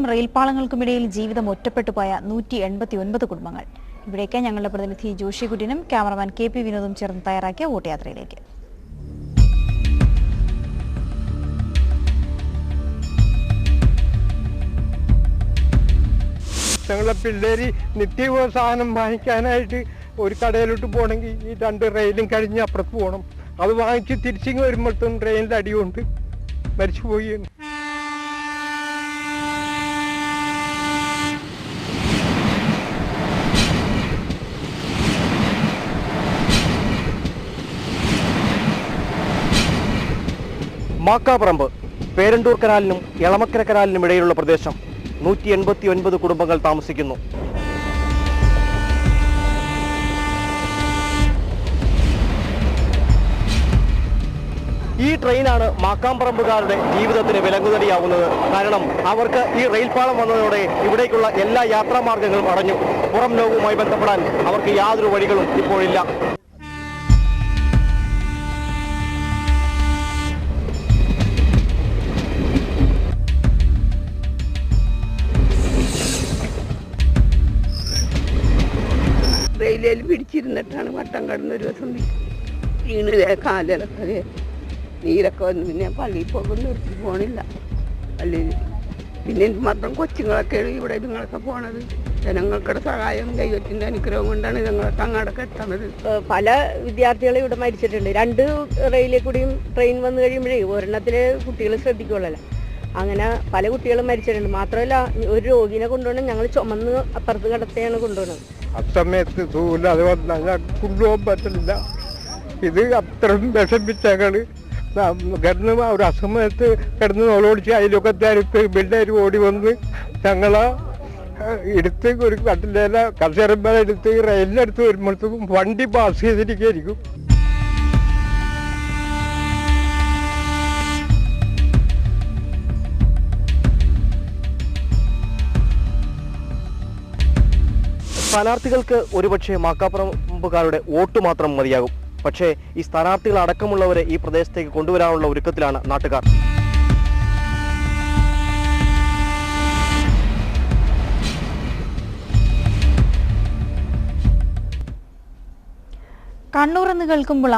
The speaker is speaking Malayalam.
റെയിൽപാളങ്ങൾക്കുമിടയിൽ ജീവിതം ഒറ്റപ്പെട്ടുപോയ 189 കുടുംബങ്ങൾ. ഇവിടേക്ക് ഞങ്ങളുടെ പ്രതിനിധി ജോഷി കുര്യനും ക്യാമറമാൻ KP വിനോദും ചേർന്ന് തയ്യാറാക്കിയ വോട്ടുയാത്രയിലേക്ക്. ഞങ്ങളുടെ പിള്ളേര് നിത്യ സാധനം വാങ്ങിക്കാനായിട്ട് ഒരു കടയിലോട്ട് പോകണമെങ്കിൽ ഈ 2 റെയിലും കഴിഞ്ഞ് അപ്പുറത്ത് പോകണം. അത് വാങ്ങിച്ച് തിരിച്ചിങ്ങ് വരുമ്പോഴത്തേക്കും ട്രെയിനിൽ അടികൊണ്ട് മരിച്ചുപോയി. മാക്കാപ്പറമ്പ് പേരണ്ടൂർ കനാലിനും എളമക്കര കനാലിനും ഇടയിലുള്ള പ്രദേശം 189 കുടുംബങ്ങൾ താമസിക്കുന്നു. ഈ ട്രെയിനാണ് മാക്കാമ്പറമ്പുകാരുടെ ജീവിതത്തിന് വിലങ്ങുതടിയാവുന്നത്. കാരണം അവർക്ക് ഈ റെയിൽപാളം വന്നതോടെ ഇവിടേക്കുള്ള എല്ലാ യാത്രാമാർഗങ്ങളും അടഞ്ഞു. പുറം ലോകവുമായി ബന്ധപ്പെടാൻ അവർക്ക് യാതൊരു വഴികളും ഇപ്പോഴില്ല. റെയിലിൽ പിടിച്ചിരുന്നിട്ടാണ് വട്ടം കടന്ന ഒരു ദിവസം വീണ് കാലിലൊക്കെ നീരൊക്കെ വന്ന് പിന്നെ പള്ളിയിൽ പോകും നിർത്തി പോണില്ല. പള്ളിയിൽ പിന്നെ മാത്രം കൊച്ചുങ്ങളൊക്കെ ഇവിടെ ഇതുങ്ങളൊക്കെ പോണത്. ജനങ്ങൾക്കുടെ സഹായം ദൈവത്തിൻ്റെ അനുഗ്രഹം കൊണ്ടാണ് ഇതുങ്ങളൊക്കെ അങ്ങോട്ടൊക്കെ എത്തണത്. പല വിദ്യാർത്ഥികളും ഇവിടെ മരിച്ചിട്ടുണ്ട്. 2 റെയിലിൽ കൂടിയും ട്രെയിൻ വന്നു കഴിയുമ്പോഴേ ഒരെണ്ണത്തിലെ കുട്ടികൾ ശ്രദ്ധിക്കുള്ളല്ലോ. അങ്ങനെ പല കുട്ടികളും മരിച്ചിട്ടുണ്ട്. മാത്രമല്ല ഒരു രോഗിനെ കൊണ്ടുപോകണം ഞങ്ങൾ ചുമന്ന് അപ്പുറത്ത് കിടത്തെയാണ് കൊണ്ടുപോകുന്നത്. അസമയത്ത് തൂല അത് വന്നാൽ കൊണ്ടുപോകാൻ പറ്റില്ല. ഇത് അത്രയും വിഷമിച്ചങ്ങള് കിടന്ന് ഒരു അസമയത്ത് കിടന്ന് നോളോടിച്ച് അതിലൊക്കത്തെ പിള്ളേർ ഓടി വന്ന് ഞങ്ങളെ എടുത്ത് ഒരു കട്ടിലേല കസേരമ്പല എടുത്ത് റെയിലിനടുത്ത് വരുമ്പോഴത്തേക്കും വണ്ടി പാസ് ചെയ്തിരിക്കും. സ്ഥാനാർത്ഥികൾക്ക് ഒരുപക്ഷെ മാക്കാപ്പറമ്പുകാരുടെ വോട്ട് മാത്രം മതിയാകും. പക്ഷേ ഈ സ്ഥാനാർത്ഥികൾ അടക്കമുള്ളവരെ ഈ പ്രദേശത്തേക്ക് കൊണ്ടുവരാനുള്ള ഒരുക്കത്തിലാണ് നാട്ടുകാർ. കണ്ണൂർ എന്ന് കേൾക്കുമ്പോൾ